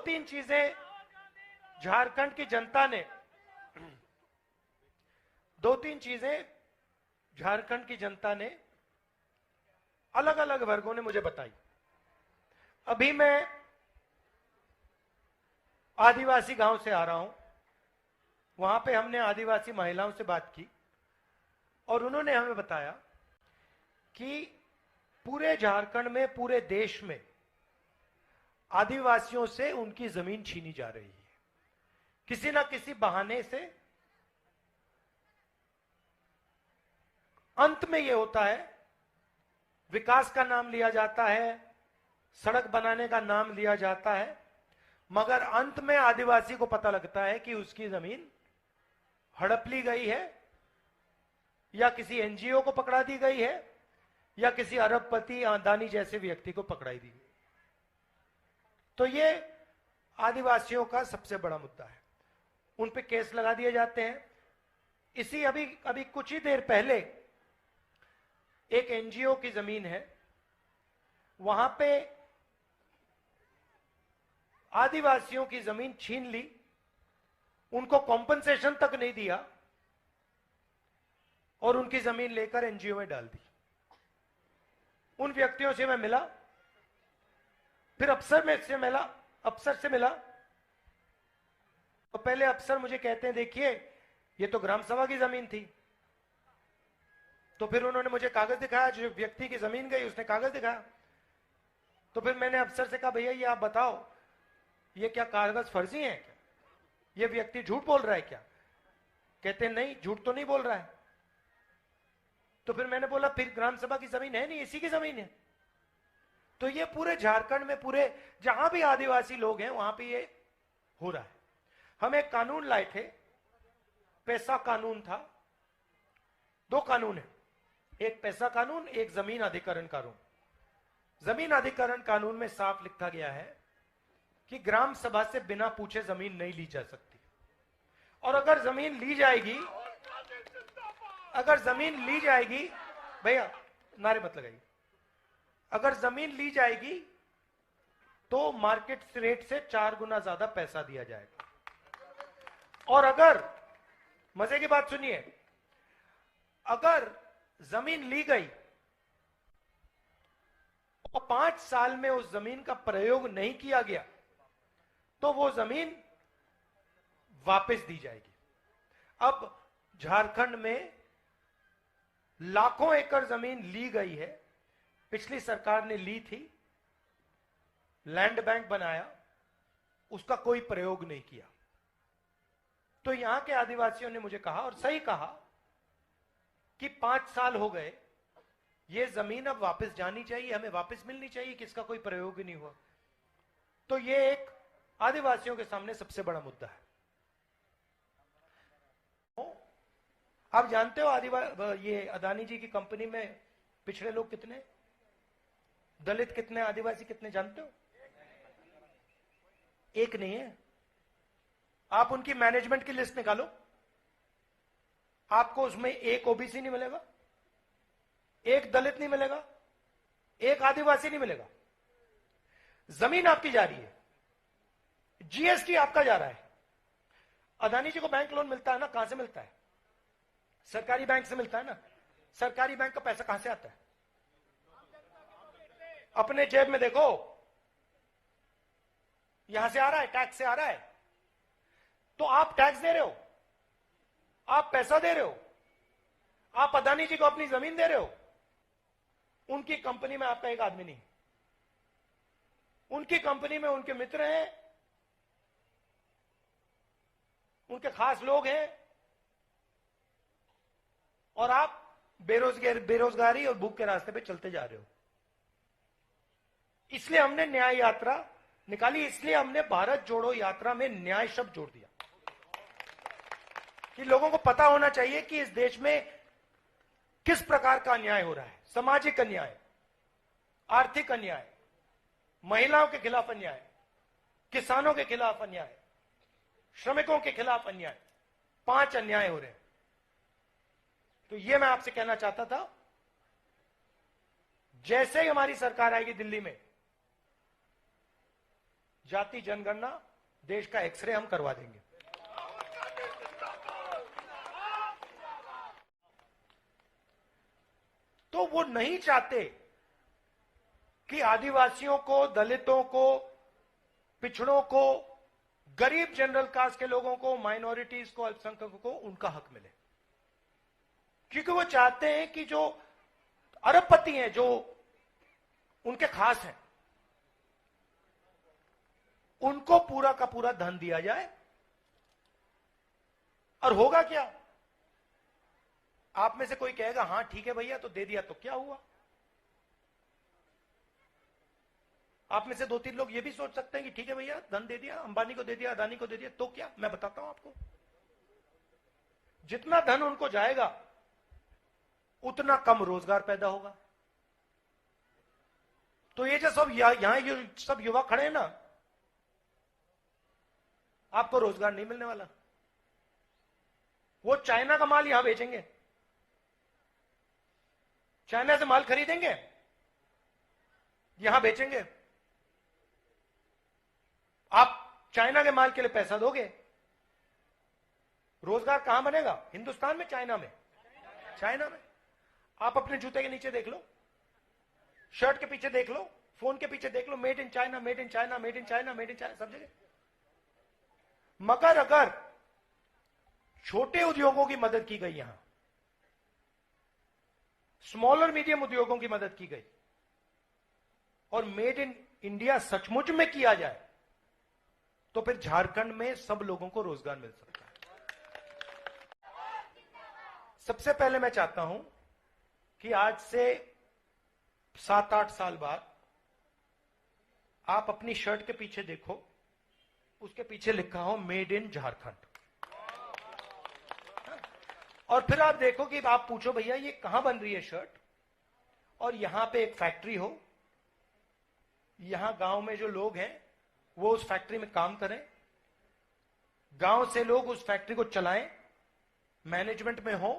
तीन चीजें झारखंड की जनता ने, दो तीन चीजें झारखंड की जनता ने अलग अलग वर्गों ने मुझे बताई। अभी मैं आदिवासी गांव से आ रहा हूं, वहां पे हमने आदिवासी महिलाओं से बात की और उन्होंने हमें बताया कि पूरे झारखंड में, पूरे देश में आदिवासियों से उनकी जमीन छीनी जा रही है। किसी ना किसी बहाने से अंत में यह होता है, विकास का नाम लिया जाता है, सड़क बनाने का नाम लिया जाता है, मगर अंत में आदिवासी को पता लगता है कि उसकी जमीन हड़प ली गई है, या किसी एनजीओ को पकड़ा दी गई है, या किसी अरबपति अदानी जैसे व्यक्ति को पकड़ाई दी गई। तो ये आदिवासियों का सबसे बड़ा मुद्दा है। उन पे केस लगा दिए जाते हैं। इसी अभी कुछ ही देर पहले एक एनजीओ की जमीन है, वहां पे आदिवासियों की जमीन छीन ली, उनको कॉम्पनसेशन तक नहीं दिया और उनकी जमीन लेकर एनजीओ में डाल दी। उन व्यक्तियों से मैं मिला, फिर अफसर से मिला। तो पहले अफसर मुझे कहते हैं, देखिए ये तो ग्राम सभा की जमीन थी। तो फिर उन्होंने मुझे कागज दिखाया, जो व्यक्ति की जमीन गई उसने कागज दिखाया। तो फिर मैंने अफसर से कहा, भैया ये आप बताओ, ये क्या कागज फर्जी है क्या? ये व्यक्ति झूठ बोल रहा है क्या? कहते हैं नहीं, झूठ तो नहीं बोल रहा है। तो फिर मैंने बोला, फिर ग्राम सभा की जमीन है नहीं, इसी की जमीन है। तो ये पूरे झारखंड में, पूरे जहां भी आदिवासी लोग हैं वहां पे ये हो रहा है। हम एक कानून लाए थे, पैसा कानून था। दो कानून है, एक पैसा कानून, एक जमीन अधिग्रहण कानून। जमीन अधिग्रहण कानून में साफ लिखा गया है कि ग्राम सभा से बिना पूछे जमीन नहीं ली जा सकती, और अगर जमीन ली जाएगी, भैया नारे मत लगाइए, अगर जमीन ली जाएगी तो मार्केट रेट से 4 गुना ज्यादा पैसा दिया जाएगा। और अगर, मजे की बात सुनिए, अगर जमीन ली गई और 5 साल में उस जमीन का प्रयोग नहीं किया गया तो वो जमीन वापस दी जाएगी। अब झारखंड में लाखों एकड़ जमीन ली गई है, पिछली सरकार ने ली थी, लैंड बैंक बनाया, उसका कोई प्रयोग नहीं किया। तो यहां के आदिवासियों ने मुझे कहा, और सही कहा, कि 5 साल हो गए, ये जमीन अब वापस जानी चाहिए, हमें वापस मिलनी चाहिए, किसका कोई प्रयोग ही नहीं हुआ। तो ये एक आदिवासियों के सामने सबसे बड़ा मुद्दा है। आप जानते हो ये अदानी जी की कंपनी में पिछड़े लोग कितने, दलित कितने, आदिवासी कितने, जानते हो? एक नहीं है। आप उनकी मैनेजमेंट की लिस्ट निकालो, आपको उसमें एक ओबीसी नहीं मिलेगा, एक दलित नहीं मिलेगा, एक आदिवासी नहीं मिलेगा। जमीन आपकी जा रही है, जीएसटी आपका जा रहा है। अदानी जी को बैंक लोन मिलता है ना, कहां से मिलता है? सरकारी बैंक से मिलता है ना। सरकारी बैंक का पैसा कहां से आता है? अपने जेब में देखो, यहां से आ रहा है, टैक्स से आ रहा है। तो आप टैक्स दे रहे हो, आप पैसा दे रहे हो, आप अदानी जी को अपनी जमीन दे रहे हो। उनकी कंपनी में आपका एक आदमी नहीं, उनकी कंपनी में उनके मित्र हैं, उनके खास लोग हैं, और आप बेरोजगारी और भूख के रास्ते पे चलते जा रहे हो। इसलिए हमने न्याय यात्रा निकाली, इसलिए हमने भारत जोड़ो यात्रा में न्याय शब्द जोड़ दिया, कि लोगों को पता होना चाहिए कि इस देश में किस प्रकार का अन्याय हो रहा है। सामाजिक अन्याय, आर्थिक अन्याय, महिलाओं के खिलाफ अन्याय, किसानों के खिलाफ अन्याय, श्रमिकों के खिलाफ अन्याय, 5 अन्याय हो रहे हैं। तो ये मैं आपसे कहना चाहता था, जैसे ही हमारी सरकार आएगी दिल्ली में, जाति जनगणना, देश का एक्सरे हम करवा देंगे। तो वो नहीं चाहते कि आदिवासियों को, दलितों को, पिछड़ों को, गरीब जनरल कास्ट के लोगों को, माइनॉरिटीज को, अल्पसंख्यकों को उनका हक मिले। क्योंकि वो चाहते हैं कि जो अरबपति हैं, जो उनके खास हैं, उनको पूरा का पूरा धन दिया जाए। और होगा क्या? आप में से कोई कहेगा हां ठीक है भैया, तो दे दिया तो क्या हुआ? आप में से 2-3 लोग ये भी सोच सकते हैं कि ठीक है भैया, धन दे दिया, अंबानी को दे दिया, अदानी को दे दिया, तो क्या? मैं बताता हूं आपको, जितना धन उनको जाएगा उतना कम रोजगार पैदा होगा। तो ये जो सब यहां ये सब युवा खड़े हैं ना, आपको रोजगार नहीं मिलने वाला। वो चाइना का माल यहां बेचेंगे, चाइना से माल खरीदेंगे, यहां बेचेंगे। आप चाइना के माल के लिए पैसा दोगे, रोजगार कहां बनेगा? हिंदुस्तान में, चाइना में? चाइना में। आप अपने जूते के नीचे देख लो, शर्ट के पीछे देख लो, फोन के पीछे देख लो, made in China, made in China, made in China, made in China, सब जगह। मगर अगर छोटे उद्योगों की मदद की गई, यहां स्मॉल और मीडियम उद्योगों की मदद की गई, और मेड इन इंडिया सचमुच में किया जाए, तो फिर झारखंड में सब लोगों को रोजगार मिल सकता है। सबसे पहले मैं चाहता हूं कि आज से 7-8 साल बाद आप अपनी शर्ट के पीछे देखो, उसके पीछे लिखा हो मेड इन झारखंड। और फिर आप देखो कि आप पूछो भैया ये कहां बन रही है शर्ट, और यहां पे एक फैक्ट्री हो, यहां गांव में जो लोग हैं वो उस फैक्ट्री में काम करें, गांव से लोग उस फैक्ट्री को चलाएं, मैनेजमेंट में हो,